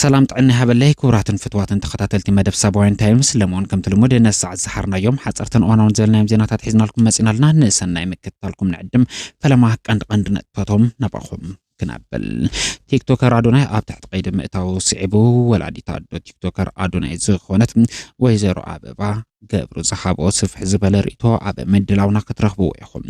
سلام طعني هبلي كوراتن فتواتن تخطاتلتي مدب سابوين تايمز لمون كم تلمود الناس ساعة زحرنا يوم حصرتن وانا ونزلنا يمزيناتات حزنا لكم مسئنا لنا نسنا يمكتالكم نعدم فلما قند نتفتهم نباخهم كنابل تيك توكر أدوناي أب تحت قيد مئتاو صعبو والعدي تادو تيك توكر أدوناي زخونت ويزيرو أببا قبرو زحابو صفح زبالة ريتو أب مدلاونا كترخبو يخم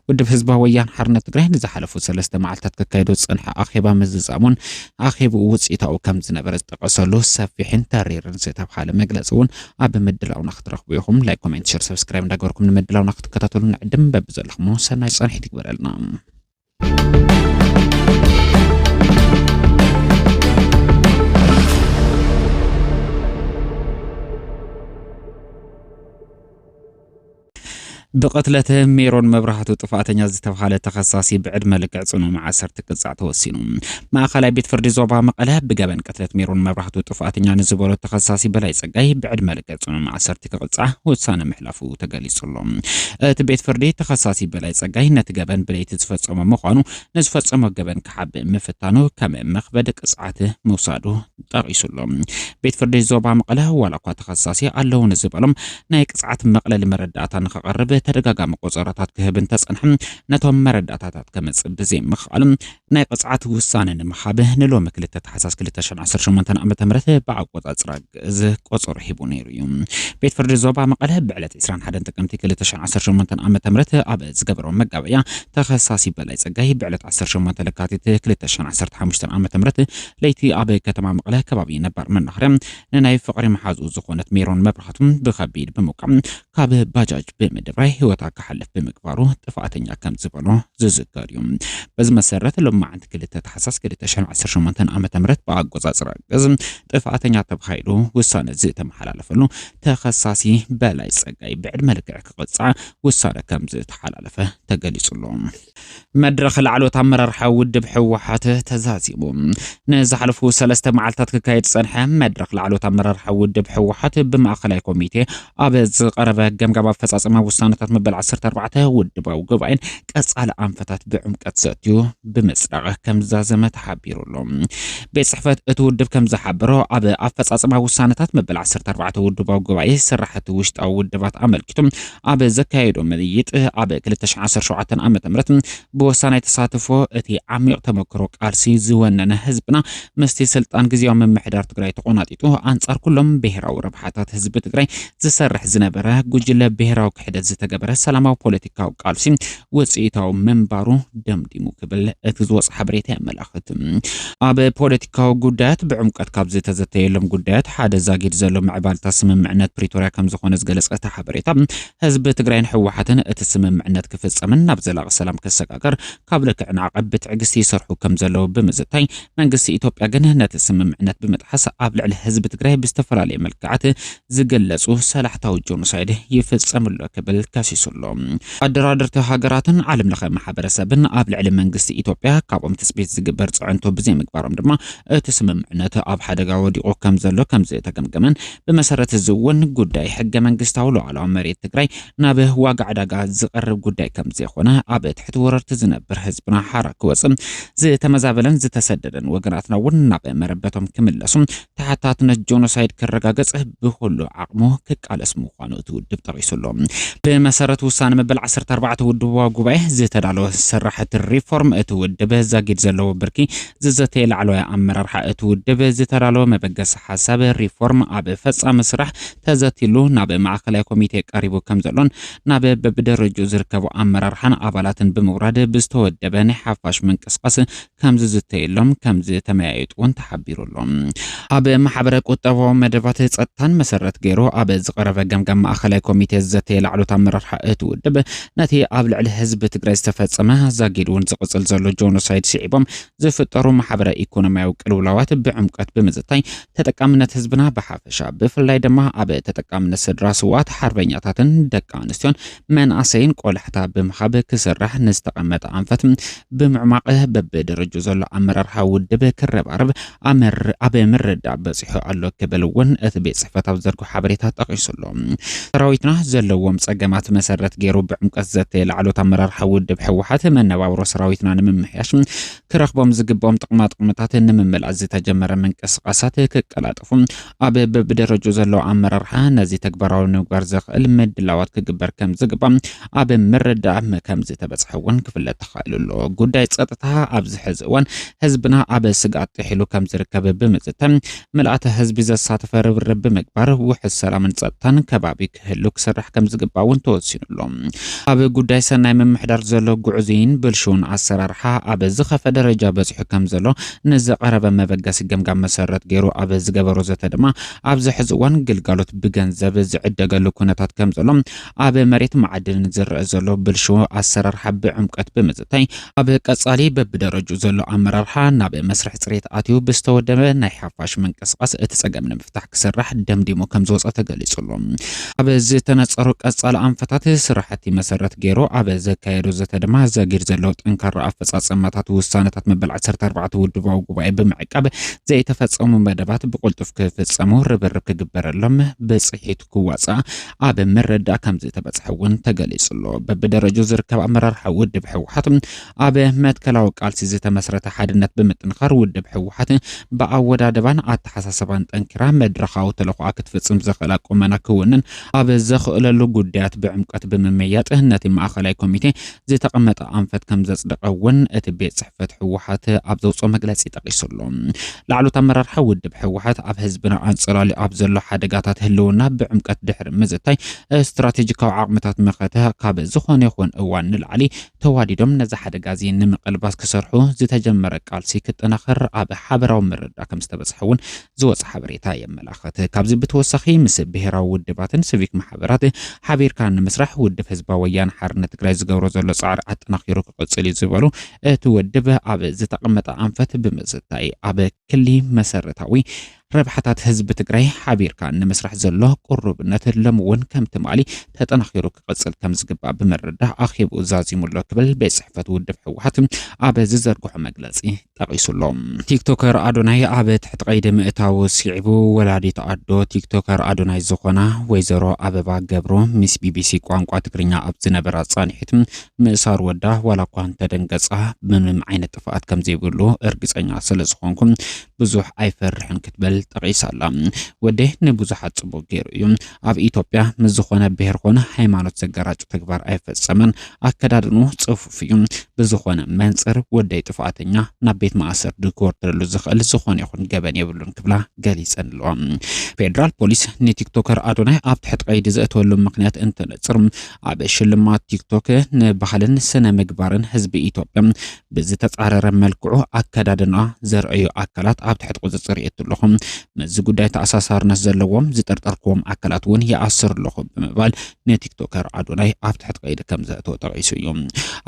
ودب حزبا ويان حرنة تقرين زحلفو سلسة معالتات كايدو صنح أخيبا مززامون أخيبو وصيتاو كم زنبرز تقصلو سافيحين تاريرن سيتاب حالة مقلسون أب مدلاونا كترخبو يخم لايك كومنت شير سبسكرايب داقوركم نمدلاونا كتكتاتولو نعدم ببزلخمو سناي صنحي تكبرلنا بقتلته ميرون مبرهاتو طفاتنيا زتبخاله تخصصي بعد ملك عصنو مع 10 قصع توسينو ما خلا بيت فردي زوبا مقله بجبن قتلت ميرون مبرهاتو طفاتنيا نزبولو تخصصي بلاي صقاي بعد ملك عصنو مع 10 قصع وسانه محلافو تغليصلو بيت فردي تخصصي بلاي صقاي نتجبن بليت تفصمو مخانو نزفصمو جبن كحب مفتانو كم مخبد قصعته موسادو طريسلو بيت فردي زوبا مقله ولا قا تخصصي الله نزبلم ناي قصعت مقله لمرداتا نخقرب تدغاغام قصراتات كهبن تصنحم نتوم مرداتات كمص بزي مخالم ناي قصعات وسانن محابه نلو مكلته تحساس 2018 عام تمرته بعقوصاصرا ز قصر حيبو نيريوم بيت فرد زوبا مقله بعلت 21 تقمت 2018 عام تمرته اب زغبرو مقابيا تخصصي بلاي صقاي بعلت 18 لكاتيت 2015 عام تمرته ليتي اب كتما مقله كبابي نبر من نخرم ناي فقري محازو زخونت ميرون مبرحتم بخبيد بمقام كاب باجاج بمدبراي هوتا كحلف بمقبارو طفاتنيا كم زبلو ززكاريوم بز مسرت لما عند كلته تحساس 2018 عام تمرت بعقوصاصرا قزم طفاتنيا تبخايلو وسانه زيت محلالفلو تخصصي بلاي صقاي بعد ملكع قصع وسانه كم زيت حلالفه تغليصلو مدرخ العلو تمرر حود بحوحاته تزازيبو نزحلفو 3 معالتات كايد صنحه مدرخ العلو تمرر حود بحوحاته بماخلاي كوميتي ابز قربه جمجمه فصاصمه وسانتات مبل 14 ودباو قبعين قصال انفتات بعمقت ساتيو بمصرغه كم زازمه تحبيرلهم بيت صحفت اتودب كم زحبرو اب افصاصمه وسانتات مبل 14 ودباو قبعين سرحت وشت او ودبات عملكتم اب زكايدو مليت اب 2017 عام تمرت بوسانه تساتفو اتي عميق تمكرو قارسي زوننه حزبنا مستي سلطان غزياو ممحدار تግራይ ተቆናጢጡ አንጻር ኩሎም ብሔራዊ ረብሓታት ህዝብ ትግራይ ዝሰርሕ ዝነበረ ጉጅለ ብሔራዊ ክሕደት ዝተገበረ ሰላማዊ ፖለቲካዊ ቃልሲ ውጽኢታው መንባሩ ደምዲሙ ክብል እቲ ዝወጽ ሓበሬታ ያመላኽት ኣብ ፖለቲካዊ ጉዳያት ብዕምቀት ካብ ዝተዘተየሎም ጉዳያት ሓደ ዛጊድ ዘሎ ምዕባልታ ስምምዕነት ፕሪቶሪያ ከም ዝኾነ ዝገለጸ ሓበሬታ ህዝብ ትግራይን ሕወሓትን እቲ ስምምዕነት ክፍጸምን ናብ ዘላቂ ሰላም ከሰቃቀር ካብ ልክዕን ዓቐብ ብትዕግስቲ ይሰርሑ ከም ዘለዎ ብምዝታይ መንግስቲ ኢትዮጵያ ግን ነቲ ስምምዕነት ብምጥሓስ ኣብ ልዕሊ ህዝብ ትግራይ ብዝተፈላለየ መልክዓት ዝገለጹ ሰላሕታዊ ጆኖሳይድ ይፍጸምሉ ክብል ካሲሱሎ ኣደራድርቲ ሃገራትን ዓለም ለኸ ማሕበረሰብን ኣብ ልዕሊ መንግስቲ ኢትዮጵያ ካብኦም ትጽቢት ዝግበር ጽዕንቶ ብዘይ ምግባሮም ድማ እቲ ስምምዕነት ኣብ ሓደጋ ወዲቑ ከም ዘሎ ከም ዝተገምገመን ብመሰረት ዝውን ጉዳይ ሕገ መንግስታዊ ሉዓላዊ መሬት ትግራይ ናብ ዋጋ ዕዳጋ ዝቐርብ ጉዳይ ከም ዘይኾነ ኣብ ትሕቲ ወረርቲ ዝነብር ህዝብና ሓራ ክወጽም ዝተመዛበለን ዝተሰደደን ወገናትና እውን ናብ መረበቶም ክምለሱ ተሓታትነት ጆኖሳይድ ክረጋገጽ ብኩሉ ዓቕሙ ክቃለስ ምዃኑ ትውድብ ጠቂሱሎ بمسارة وسان مبل 14 ودبوا ጉባኤ ዝተዳለወ ስራሕቲ ሪፎርም እቲ ውድብ ዛጊድ ዘለዎ ብርኪ ዝዘተየ ላዕለዋይ ኣመራርሓ እቲ ውድብ ዝተዳለወ መበገስ ሓሳብ ሪፎርም ኣብ ፈጻሚ ስራሕ ተዘቲሉ ናብ ማዕከላዊ ኮሚቴ ቀሪቡ ከም ዘሎን ናብ በብደረጃ ዝርከቡ ኣመራርሓን ኣባላትን ብምውራድ ብዝተወደበ ናይ ሓፋሽ ምንቅስቃስ ከም ዝዝተየሎም ከም ዝተመያየጡን ተሓቢሩሎም ኣብ ማሕበረ ቁጠባዊ መደባት ጸጥታን መሰረት ገይሩ ኣብ ዝቀረበ ገምገም ማዕከላዊ ኮሚቴ ዝዘተየ ላዕለዋይ ኣመራርሓ እቲ ውድብ ነቲ ኣብ ልዕሊ ህዝብ ትግራይ ዝተፈጸመ ዛጊድውን ዝቅጽል ዘሎ ጆኖሳይድ ሲዒቦም ዝፍጠሩ ማሕበረ ኢኮኖሚያዊ ቅልውላዋት ብዕምቀት ብምዝታይ ተጠቃምነት ህዝብና ብሓፈሻ ብፍላይ ድማ ኣብ ተጠቃምነት ስድራ ስዋት ሓርበኛታትን ደቂ ኣንስትዮን መንኣሰይን ቆልሕታ ብምኻብ ክስራሕ ንዝተቐመጠ ኣንፈት ብምዕማቕ በብደረጃ ዘሎ ኣመራርሓ ውድብ ክረባረብ ኣብ ምርዳእ በፂሑ ኣሎ ክብል እውን እቲ ቤት ጽሕፈት ኣብ ዘርጉ ሓበሬታ ጠቂሱሎ ሰራዊትና ዘለዎም ጸገማት መሰረት ገይሩ ብዕምቀት ዘተላዕሎት አመራርሓ ውድብ ሕወሓት መነባብሮ ሰራዊትና ንምምሕያሽ ክረኽቦም ዝግቦም ጥቕማጥቕምታት ንምምላእ ዝተጀመረ ምንቅስቓሳት ክቀላጠፉ ኣብ በብደረጃ ዘሎ አመራርሓ ነዚ ተግባራዊ ንግባር ዘኽእል ምድላዋት ክግበር ከም ዝግባእ ኣብ ምርዳእ ከም ዝተበጽሐውን ክፍለጥ ተኻኢሉሎ ጉዳይ ጸጥታ ኣብ ዝሕዚ እዋን ህዝብና ኣብ ስጋት ጥሒሉ ከም ዝርከብ ብምጽተም መልአተ ህዝቢ ዘሳተፈ ርብርብ ብምግባር ውሕስ ሰላምን ጸጥታን ከባቢ ክህሉ ክስራሕ ከም ዝግባውን ተወሲኑሎ ኣብ ጉዳይ ሰናይ ምምሕዳር ዘሎ ጉዕዞን ብልሹን ኣሰራርሓ ኣብ ዝኸፈ ደረጃ በጽሑ ከም ዘሎ ንዝቐረበ መበገሲ ገምጋም መሰረት ገይሩ ኣብ ዝገበሮ ዘተ ድማ ኣብ ዝሕዚ እዋን ግልጋሎት ብገንዘብ ዝዕደገሉ ኩነታት ከም ዘሎ ኣብ መሬት ማዕድን ዝርአ ዘሎ ብልሹ ኣሰራርሓ ብዕምቀት ብምጽታይ ኣብ ቀጻሊ በብደረጃ ዘሎ አመራርሓ ናብ መስርሕ ጽሬት ኣትዩ ብዝተወደበ ናይ ሓፋሽ ምንቅስቓስ እቲ ጸገም ንምፍታሕ ክስራሕ ደምዲሙ ከም ዝወጸ ተገሊጹሎ ኣብ ዝተነጸሩ ቀጻሊ ኣንፈታት ስራሕቲ መሰረት ገይሩ ኣብ ዘካየዱ ዘተ ድማ ዘጊር ዘሎ ጠንካራ ኣፈጻጸማታት ውሳነታት መበል 14 ውድባዊ ጉባኤ ብምዕቃብ ዘይተፈጸሙ መደባት ብቁልጡፍ ክፍጸሙ ርብርብ ክግበረሎም ብጽሒት ክዋጻ ኣብ ምርዳእ ከም ዝተበጽሐውን ተገሊጹሎ በብደረጃ ዝርከብ አመራርሓ ውድብ ሕወሓት ኣብ መትከላዊ ቃልሲ ዝተመስረተ ሓድነት ብምጥንኻር ውድብ ሕወሓት ብኣወዳድባን ኣተሓሳስባን ጠንኪራ መድረኻዊ ተልእኾኣ ክትፍጽም ዘኽእላ ቁመና ክውንን ኣብ ዘኽእለሉ ጉዳያት ብዕምቀት ብምምያጥ ነቲ ማእኸላይ ኮሚቴ ዝተቐመጠ ኣንፈት ከም ዘጽደቐውን እቲ ቤት ጽሕፈት ሕወሓት ኣብ ዘውፅኦ መግለጺ ጠቒሱሎ ላዕሎት አመራርሓ ውድብ ሕወሓት ኣብ ህዝብና አንጸላሊ ኣብ ዘሎ ሓደጋታት ህልውና ብዕምቀት ድሕሪ ምዝታይ ስትራቴጂካዊ ዓቕምታት መኸተ ካብ ዝኾነ ይኹን እዋን ንላዕሊ ተዋዲዶም ነዚ ሓደጋ እዚ ንምቕልባስ ክሰርሑ ዝተጀመረ ቃልሲ ክጠናኸር ኣብ ሓበራዊ ምርዳእ ከም ዝተበጽሐውን ዝወጽ ሓበሬታ የመላኽት ካብዚ ብተወሳኺ ምስ ብሄራዊ ውድባትን ሲቪክ ማሕበራት ሓቢርካ ንምስራሕ ውድብ ህዝባዊ ወያነ ሓርነት ትግራይ ዝገብሮ ዘሎ ጻዕሪ ኣጠናኺሩ ክቕጽል ዝበሉ እቲ ውድብ ኣብ ዝተቐመጠ ኣንፈት ብምዝታይ ኣብ ክሊ መሰረታዊ ረብሓታት ህዝቢ ትግራይ ሓቢርካ ንምስራሕ ዘሎ ቁርብነት ለምውን ከም ትማሊ ተጠናኺሩ ክቕጽል ከም ዝግባእ ብምርዳእ ኣኺቡ ዛዚሙሎ ክብል ቤት ጽሕፈት ውድብ ሕወሓት ኣብ ዝዘርግሖ መግለጺ ጠቒሱሎም ቲክቶከር ኣዶናይ ኣብ ትሕቲ ቀይዲ ምእታው ስዒቡ ወላዲት ኣዶ ቲክቶከር ኣዶናይ ዝኾና ወይዘሮ ኣበባ ገብሩ ምስ ቢቢሲ ቋንቋ ትግርኛ ኣብ ዝነበራ ጻኒሒት ምእሳር ወዳ ዋላ እኳ እንተደንገጻ ምንም ዓይነት ጥፍኣት ከም ዘይብሉ እርግጸኛ ስለ ዝኾንኩም ብዙሕ ኣይፈርሕን ክትበል ጠቒሳላ ወዴ ንብዙሓት ጽቡቕ ገይሩ እዩ ኣብ ኢትዮጵያ ምስ ዝኾነ ብሄር ኾነ ሃይማኖት ዘገራጭ ተግባር ኣይፈጸመን ኣከዳድኑ ጽፉፍ እዩ ብዝኾነ መንጽር ወደይ ጥፍኣተኛ ናብ ቤት ማእሰር ክወርደሉ ዝኽእል ዝኾነ ይኹን ገበን የብሉን ክብላ ገሊጸን ኣለዋ ፌደራል ፖሊስ ንቲክቶከር ኣዶናይ ኣብ ትሕቲ ቀይዲ ዘእተወሉ ምክንያት እንትነጽር ኣብ ሽልማት ቲክቶክ ንባህልን ስነ ምግባርን ህዝቢ ኢትዮጵያ ብዝተጻረረ መልክዑ ኣከዳድና ዘርእዩ ኣካላት ኣብ ትሕቲ ቁጽጽር የትለኹም መዚ ጉዳይ ተኣሳሳርነት ዘለዎም ዝጠርጠርክዎም ኣካላት እውን ይኣስር ኣለኹ ብምባል ንቲክቶከር ኣዶናይ ኣብ ትሕቲ ቀይዲ ከም ዘእተወ ጠቒሱ እዩ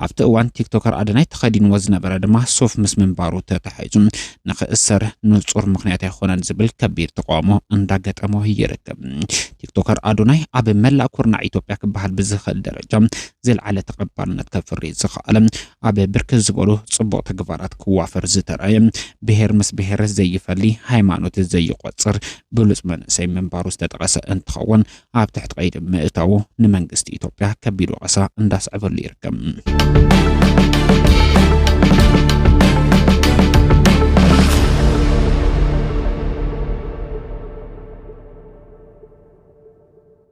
ኣብቲ እዋን ቲክቶከር ኣዶናይ ተኸዲንዎ ዝነበረ ድማ ሱፍ ምስ ምንባሩ ተተሓሒዙ ንኽእሰር ንጹር ምክንያት ኣይኮነን ዝብል ከቢድ ተቃውሞ እንዳገጠሞ ይርከብ ቲክቶከር ኣዶናይ ኣብ መላእ ኩርናዕ ኢትዮጵያ ክበሃል ብዝኽእል ደረጃ ዝለዓለ ተቐባልነት ከፍሪ ዝኽኣለ ኣብ ብርክት ዝበሉ ጽቡቕ ተግባራት ክዋፈር ዝተረኣየ ብሄር ምስ ብሄር ዘይፈሊ ሃይማኖት ዘይቆጽር ብሉጽ መንእሰይ ምንባሩ ዝተጠቐሰ እንትኸውን ኣብ ትሕቲ ቀይዲ ምእታው ንመንግስቲ ኢትዮጵያ ከቢድ ወቀሳ እንዳስዕበሉ ይርከብ